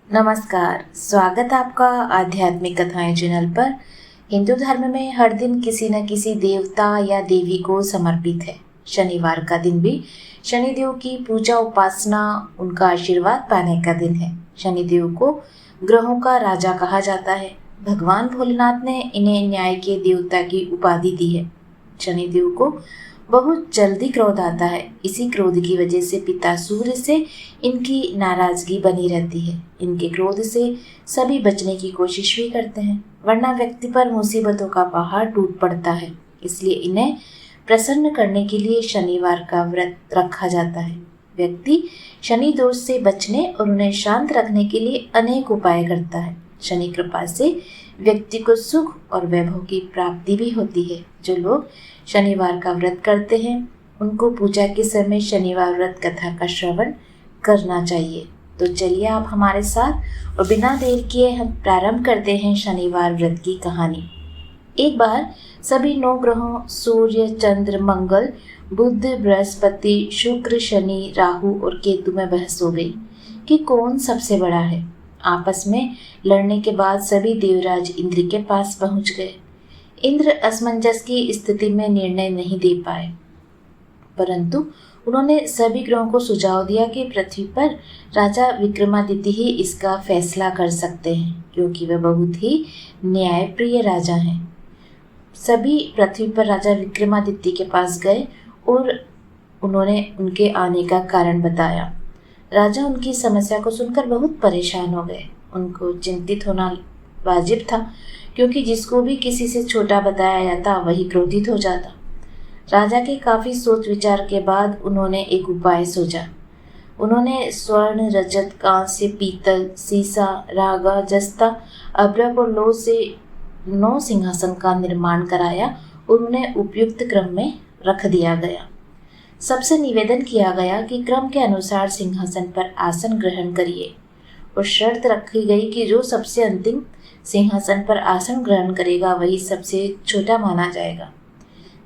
नमस्कार, स्वागत है आपका आध्यात्मिक कथाएं चैनल पर। हिंदू धर्म में हर दिन किसी न किसी देवता या देवी को समर्पित है। शनिवार का दिन भी शनिदेव की पूजा उपासना, उनका आशीर्वाद पाने का दिन है। शनिदेव को ग्रहों का राजा कहा जाता है। भगवान भोलेनाथ ने इन्हें न्याय के देवता की उपाधि दी है। शनिदेव को बहुत जल्दी क्रोध आता है। इसी क्रोध की वजह से पिता सूर्य से इनकी नाराजगी बनी रहती है। इनके क्रोध से सभी बचने की कोशिश भी करते हैं, वरना व्यक्ति पर मुसीबतों का पहाड़ टूट पड़ता है। इसलिए इन्हें प्रसन्न करने के लिए शनिवार का व्रत रखा जाता है। व्यक्ति शनि दोष से बचने और उन्हें शांत रखने के लिए अनेक उपाय करता है। शनि कृपा से व्यक्ति को सुख और वैभव की प्राप्ति भी होती है। जो लोग शनिवार का व्रत करते हैं उनको पूजा के समय शनिवार व्रत कथा का श्रवण करना चाहिए। तो चलिए आप हमारे साथ और बिना देर किए हम प्रारंभ करते हैं शनिवार व्रत की कहानी। एक बार सभी 9 ग्रहों सूर्य, चंद्र, मंगल, बुध, बृहस्पति, शुक्र, शनि, राहु और केतु में बहस हो गई कि कौन सबसे बड़ा है। आपस में लड़ने के बाद सभी देवराज इंद्र के पास पहुंच गए। इंद्र असमंजस की स्थिति में निर्णय नहीं दे पाए, परंतु उन्होंने सभी ग्रहों को सुझाव दिया कि पृथ्वी पर राजा विक्रमादित्य ही इसका फैसला कर सकते हैं, क्योंकि वे बहुत ही न्यायप्रिय राजा हैं। सभी पृथ्वी पर राजा विक्रमादित्य के पास गए और उन्होंने उनके आने का कारण बताया। राजा उनकी समस्या को सुनकर बहुत परेशान हो गए। उनको चिंतित होना वाजिब था, क्योंकि जिसको भी किसी से छोटा बताया जाता वही क्रोधित हो जाता। राजा के काफी सोच विचार के बाद उन्होंने एक उपाय सोचा। उन्होंने स्वर्ण, रजत, कांस्य, पीतल, सीसा, रागा, जस्ता, अभ्रक और लौह से 9 सिंहासन का निर्माण कराया और उन्हें उपयुक्त क्रम में रख दिया गया। सबसे निवेदन किया गया कि क्रम के अनुसार सिंहासन पर आसन ग्रहण करिए और शर्त रखी गई कि जो सबसे अंतिम सिंहासन पर आसन ग्रहण करेगा वही सबसे छोटा माना जाएगा,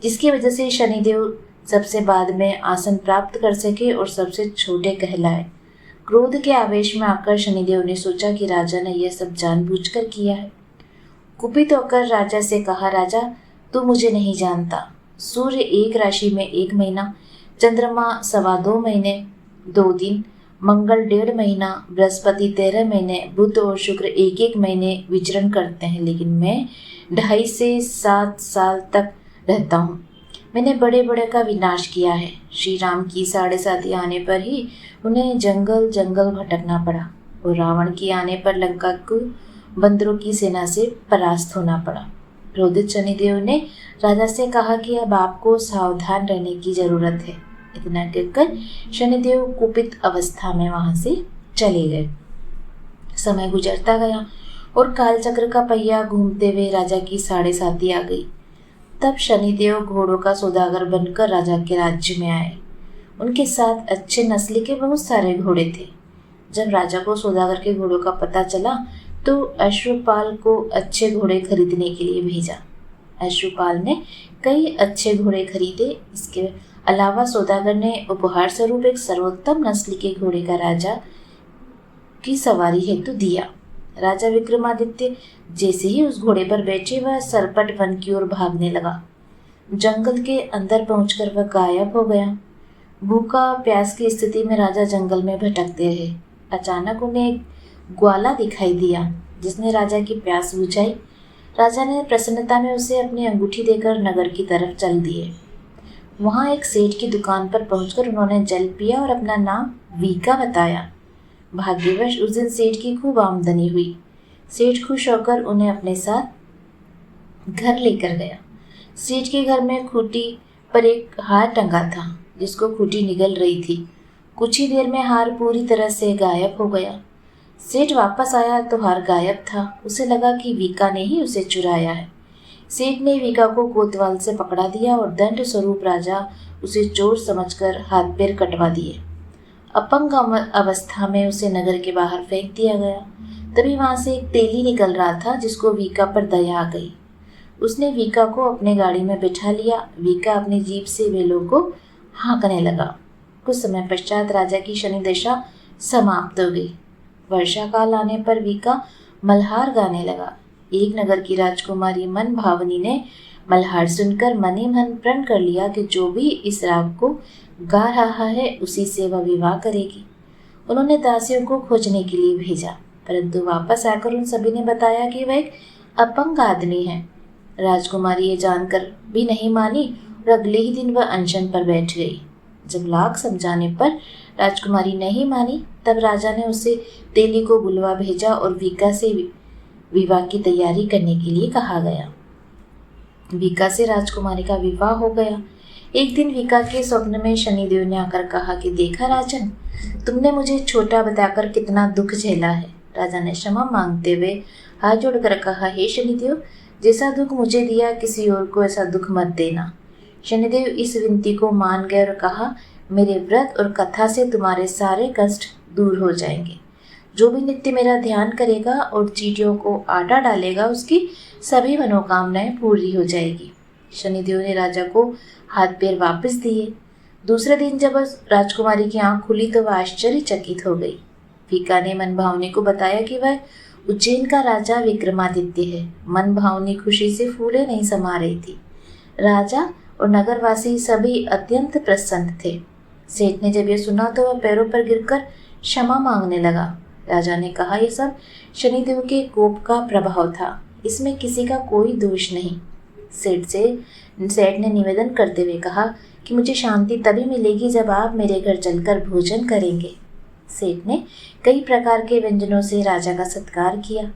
जिसकी वजह से शनिदेव सबसे बाद में आसन प्राप्त कर सके और सबसे छोटे कहलाए। क्रोध के आवेश में आकर शनिदेव ने सोचा कि राजा ने यह सब जानबूझकर किया है। कुपित होकर राजा से कहा, राजा तू मुझे नहीं जानता। सूर्य एक राशि में 1 महीना, चंद्रमा 2.25 महीने 2 दिन, मंगल 1.5 महीना, बृहस्पति 13 महीने, बुध और शुक्र 1-1 महीने विचरण करते हैं, लेकिन मैं 2.5 से 7 साल तक रहता हूँ। मैंने बड़े बड़े का विनाश किया है। श्री राम की 7.5 आने पर ही उन्हें जंगल जंगल भटकना पड़ा और रावण की आने पर लंका को बंदरों की सेना से परास्त होना पड़ा। क्रोधित शनिदेव ने राजा से कहा कि अब आपको सावधान रहने की जरूरत है। इतना कहकर शनिदेव कुपित अवस्था में वहां से चले गए। समय गुजरता गया और कालचक्र का पहिया घूमते हुए राजा की 7.5 आ गई। तब शनिदेव घोड़ों का सौदागर बनकर राजा के राज्य में आए। उनके साथ अच्छे नस्ल के बहुत सारे घोड़े थे। जब राजा को सौदागर के घोड़ों का पता चला तो अश्वपाल को अच्छे घोड़े खरीदने के लिए भेजा। अश्वपाल ने कई अच्छे घोड़े खरीदे। इसके अलावा सौदागर ने उपहार स्वरूप एक सर्वोत्तम नस्ल के घोड़े का राजा की सवारी हेतु दिया। राजा विक्रमादित्य जैसे ही उस घोड़े पर बैठे वह सरपट वन की ओर भागने लगा। जंगल के अंदर पहुंचकर वह गायब हो गया। भूखा प्यास की स्थिति में राजा जंगल में भटकते रहे। अचानक उन्हें एक ग्वाला दिखाई दिया, जिसने राजा की प्यास बुझाई। राजा ने प्रसन्नता में उसे अपनी अंगूठी देकर नगर की तरफ चल दिए। वहां एक सेठ की दुकान पर पहुंचकर उन्होंने जल पिया और अपना नाम वीका बताया। भाग्यवश उस दिन सेठ की खूब आमदनी हुई। सेठ खुश होकर उन्हें अपने साथ घर लेकर गया। सेठ के घर में खूंटी पर एक हार टंगा था, जिसको खूंटी निगल रही थी। कुछ ही देर में हार पूरी तरह से गायब हो गया। सेठ वापस आया तो हार गायब था। उसे लगा कि वीका ने ही उसे चुराया है। सेठ ने वीका को कोतवाल से पकड़ा दिया और दंड स्वरूप राजा उसे चोर समझकर हाथ पैर कटवा दिए। अपंग अवस्था में उसे नगर के बाहर फेंक दिया गया। तभी वहां से एक तेली निकल रहा था, जिसको वीका पर दया आ गई। उसने वीका को अपने गाड़ी में बिठा लिया। वीका अपनी जीभ से वेलों को हाँकने लगा। कुछ समय पश्चात राजा की शनि दशा समाप्त हो गई। वर्षा काल आने पर वीका मल्हार गाने लगा। एक नगर की राजकुमारी मन भावनी ने मल्हार सुनकर मन ही मन प्रण कर लिया कि जो भी इस राग को गा रहा है उसी से वह विवाह करेगी। उन्होंने दासियों को खोजने के लिए भेजा, परंतु वापस आकर उन सभी ने बताया कि वह एक अपंग आदमी है। राजकुमारी ये जानकर भी नहीं मानी और अगले ही दिन वह अनशन पर बैठ गई। जब लाख समझाने पर राजकुमारी नहीं मानी, तब राजा ने उसे तेली को बुलवा भेजा और वीका से विवाह की तैयारी करने के लिए कहा गया। वीका से राजकुमारी का विवाह हो गया। एक दिन वीका के स्वप्न में शनिदेव ने आकर कहा कि देखा राजन, तुमने मुझे छोटा बताकर कितना दुख झेला है। राजा ने क्षमा मांगते हुए हाथ जोड़कर कहा, हे शनिदेव, जैसा दुख मुझे दिया किसी और को ऐसा दुख मत देना। शनिदेव इस विनती को मान गए और कहा, मेरे व्रत और कथा से तुम्हारे सारे कष्ट दूर हो जाएंगे। जो भी नित्य मेरा ध्यान करेगा और चींटियों को आटा डालेगा उसकी सभी मनोकामनाएं पूरी हो जाएगी। शनिदेव ने राजा को हाथ पैर वापस दिए। दूसरे दिन जब राजकुमारी की आंख खुली तो वह आश्चर्यचकित हो गई। वीका ने मनभावनी को बताया कि वह उज्जैन का राजा विक्रमादित्य है। मनभावनी खुशी से फूले नहीं समा रही थी। राजा और नगरवासी सभी अत्यंत प्रसन्न थे। सेठ ने जब यह सुना तो वह पैरों पर गिरकर क्षमा मांगने लगा। राजा ने कहा, यह सब शनिदेव के कोप का प्रभाव था, इसमें किसी का कोई दोष नहीं। सेठ ने निवेदन करते हुए कहा कि मुझे शांति तभी मिलेगी जब आप मेरे घर चलकर भोजन करेंगे। सेठ ने कई प्रकार के व्यंजनों से राजा का सत्कार किया।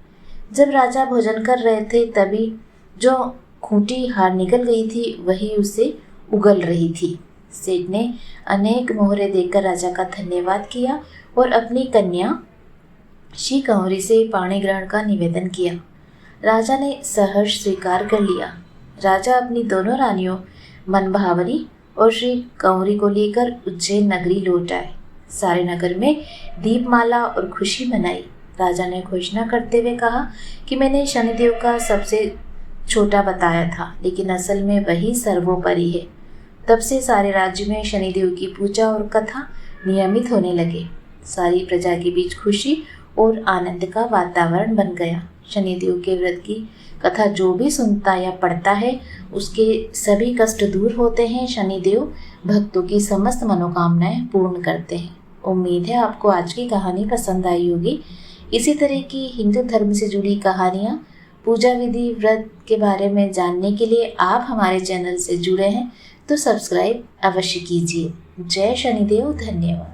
जब राजा भोजन कर रहे थे तभी जो खूंटी हार निकल गई थी वही उसे उगल रही थी। सेठ ने अनेक मोहरे देकर राजा का धन्यवाद किया और अपनी कन्या श्री कंवरी से पाणी ग्रहण का निवेदन किया। राजा ने सहर्ष स्वीकार कर लिया। राजा अपनी दोनों रानियों मनभावनी और श्री कंवरी को लेकर उज्जैन नगरी लौट आए। सारे नगर में दीपमाला और खुशी मनाई। राजा ने घोषणा करते हुए कहा कि मैंने शनिदेव का सबसे छोटा बताया था, लेकिन असल में वही सर्वोपरि है। तब से सारे राज्य में शनिदेव की पूजा और कथा नियमित होने लगे। सारी प्रजा के बीच खुशी और आनंद का वातावरण बन गया। शनिदेव के व्रत की कथा जो भी सुनता या पढ़ता है उसके सभी कष्ट दूर होते हैं। शनिदेव भक्तों की समस्त मनोकामनाएं पूर्ण करते हैं। उम्मीद है आपको आज की कहानी पसंद आई होगी। इसी तरह की हिंदू धर्म से जुड़ी कहानियाँ, पूजा विधि, व्रत के बारे में जानने के लिए आप हमारे चैनल से जुड़े हैं तो सब्सक्राइब अवश्य कीजिए। जय शनिदेव। धन्यवाद।